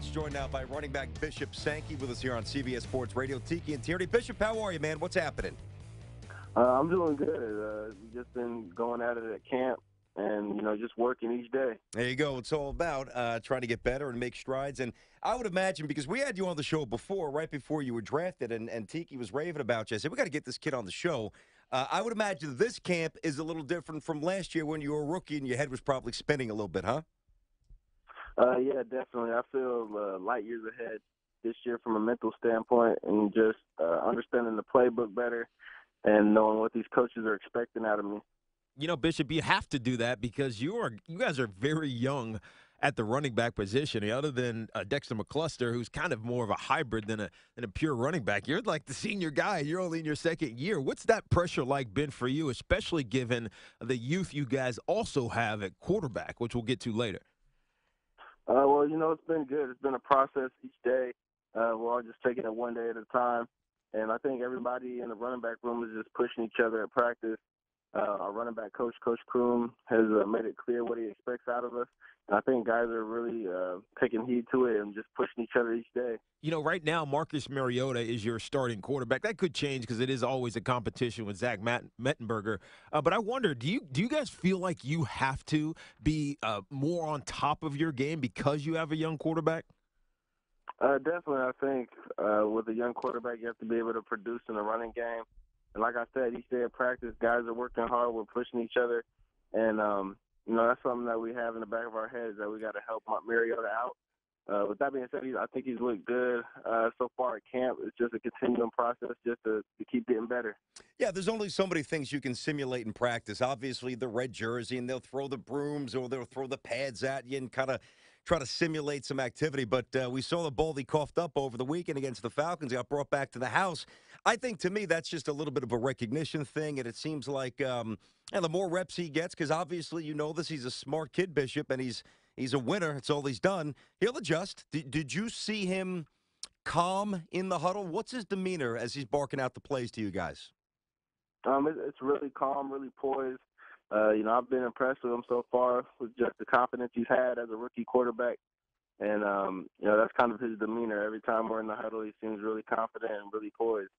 He's joined now by running back Bishop Sankey with us here on CBS Sports Radio. Tiki and Tierney. Bishop, how are you, man? What's happening? I'm doing good. We've just been going at it at camp and, just working each day. There you go. It's all about trying to get better and make strides. And I would imagine, because we had you on the show before, right before you were drafted, and Tiki was raving about you. I said, we got to get this kid on the show. I would imagine this camp is a little different from last year when you were a rookie and your head was probably spinning a little bit, huh? Yeah, definitely. I feel light years ahead this year from a mental standpoint and just understanding the playbook better and knowing what these coaches are expecting out of me. You know, Bishop, you have to do that because you guys are very young at the running back position. Other than Dexter McCluster, who's kind of more of a hybrid than a pure running back, you're like the senior guy. You're only in your second year. What's that pressure like been for you, especially given the youth you guys also have at quarterback, which we'll get to later? Well, it's been good. It's been a process each day. We're all just taking it one day at a time. And I think everybody in the running back room is just pushing each other at practice. Our running back coach, Coach Kroom, has made it clear what he expects out of us. And I think guys are really taking heed to it and just pushing each other each day. You know, right now, Marcus Mariota is your starting quarterback. That could change because it is always a competition with Zach Mettenberger. But I wonder, do you guys feel like you have to be more on top of your game because you have a young quarterback? Definitely, I think with a young quarterback, you have to be able to produce in the running game. And like I said, each day of practice, guys are working hard. We're pushing each other. And, that's something that we have in the back of our heads that we got to help Mariota out. With that being said, I think he's looked good so far at camp. It's just a continuing process just to keep getting better. Yeah, there's only so many things you can simulate in practice. Obviously, the red jersey, and they'll throw the brooms or they'll throw the pads at you and kind of try to simulate some activity. But we saw the ball he coughed up over the weekend against the Falcons. He got brought back to the house. I think, to me, that's just a little bit of a recognition thing, and it seems like and the more reps he gets, because obviously you know this, he's a smart kid, Bishop, and he's a winner. It's all he's done. He'll adjust. Did you see him calm in the huddle? What's his demeanor as he's barking out the plays to you guys? It's really calm, really poised. I've been impressed with him so far with just the confidence he's had as a rookie quarterback. And, that's kind of his demeanor. Every time we're in the huddle, he seems really confident and really poised.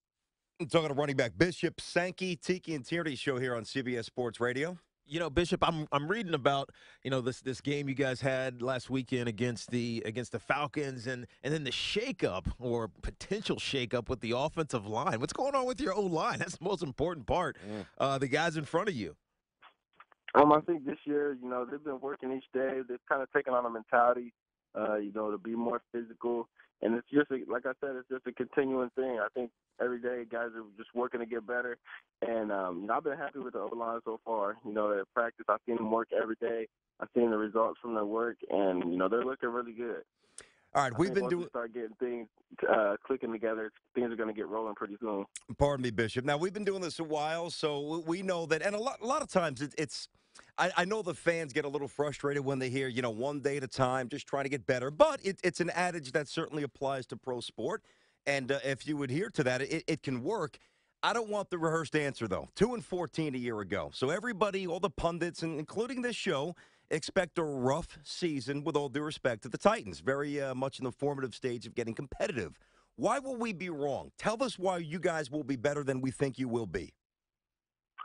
I'm talking to running back Bishop Sankey, Tiki and Tierney show here on CBS Sports Radio. You know, Bishop, I'm reading about, this game you guys had last weekend against the Falcons and then the shakeup or potential shakeup with the offensive line. What's going on with your O-line? That's the most important part. The guys in front of you. I think this year, they've been working each day. They've kind of taken on a mentality, to be more physical. And it's just, like I said, it's just a continuing thing. I think every day guys are just working to get better. And, I've been happy with the O-line so far. At practice, I've seen them work every day. I've seen the results from their work, and, they're looking really good. All right, we've been doing. Start getting things clicking together, things are going to get rolling pretty soon. Pardon me, Bishop. Now, we've been doing this a while, so we know that, and a lot of times it's I know the fans get a little frustrated when they hear, one day at a time, just trying to get better. But it's an adage that certainly applies to pro sport. And if you adhere to that, it can work. I don't want the rehearsed answer, though. 2-14 a year ago. So everybody, all the pundits, and including this show, expect a rough season with all due respect to the Titans. Very much in the formative stage of getting competitive. Why will we be wrong? Tell us why you guys will be better than we think you will be.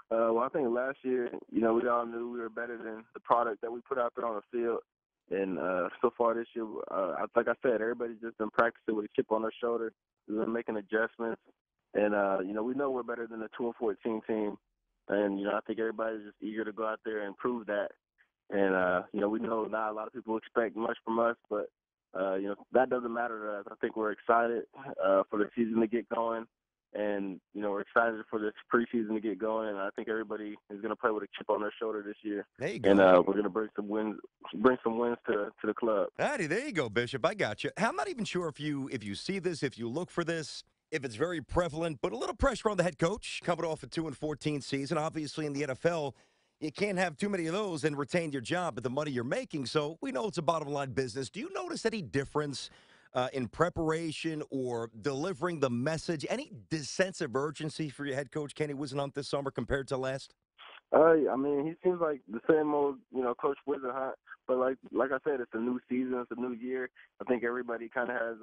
Well, I think last year, we all knew we were better than the product that we put out there on the field. And so far this year, like I said, everybody's just been practicing with a chip on their shoulder. We've been making adjustments. And, we know we're better than the 2-14 team. And, I think everybody's just eager to go out there and prove that. And, we know not a lot of people expect much from us, but, that doesn't matter to us. I think we're excited for the season to get going. And, we're excited for this preseason to get going, and I think everybody is going to play with a chip on their shoulder this year. There you go. And we're going to bring some wins to the club. Alrighty, there you go, Bishop. I got you. I'm not even sure if you see this, if you look for this, if it's very prevalent, but a little pressure on the head coach coming off a 2-14 season. Obviously, in the NFL, you can't have too many of those and retain your job at the money you're making. So we know it's a bottom line business. Do you notice any difference in preparation or delivering the message? Any sense of urgency for your head coach, Kenny Wisenhunt, this summer compared to last? He seems like the same old, Coach Wisenhunt. But like I said, it's a new season, it's a new year. I think everybody kind of has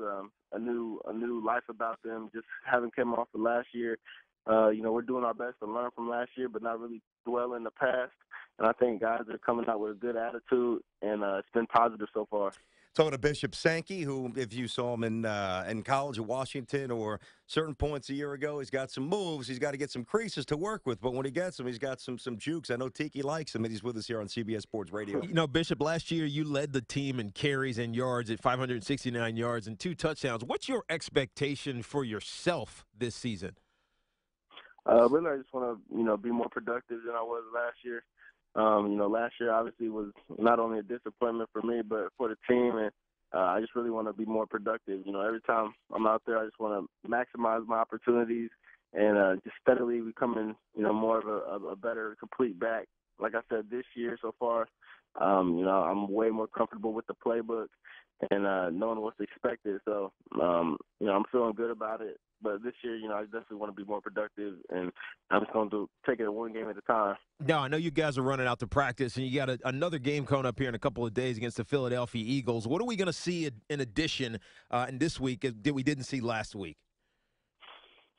a new life about them. Just having come off of last year, we're doing our best to learn from last year, but not really dwell in the past. And I think guys are coming out with a good attitude, and it's been positive so far. Talking to Bishop Sankey, who, if you saw him in college at Washington or certain points a year ago, he's got some moves. He's got to get some creases to work with. But when he gets them, he's got some jukes. I know Tiki likes him, and he's with us here on CBS Sports Radio. You know, Bishop, last year you led the team in carries and yards at 569 yards and 2 touchdowns. What's your expectation for yourself this season? Really, I just want to, be more productive than I was last year. Last year obviously was not only a disappointment for me, but for the team, and I just really want to be more productive. Every time I'm out there, I just want to maximize my opportunities and just steadily becoming, more of a better complete back. Like I said, this year so far, I'm way more comfortable with the playbook and knowing what's expected. So, I'm feeling good about it. But this year, I definitely want to be more productive, and I'm just going to take it one game at a time. Now, I know you guys are running out to practice, and you got another game coming up here in a couple of days against the Philadelphia Eagles. What are we going to see in addition in this week that we didn't see last week?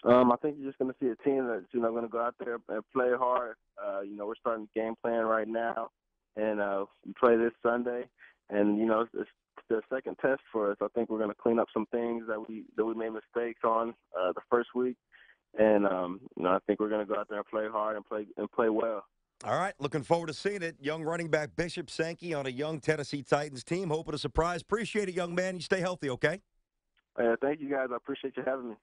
I think you're just going to see a team that's, going to go out there and play hard. We're starting the game plan right now, and we play this Sunday. And, it's the second test for us. I think we're going to clean up some things that we made mistakes on the first week. And, I think we're going to go out there and play hard and play well. All right, looking forward to seeing it. Young running back Bishop Sankey on a young Tennessee Titans team. Hoping to surprise. Appreciate it, young man. You stay healthy, okay? Thank you, guys. I appreciate you having me.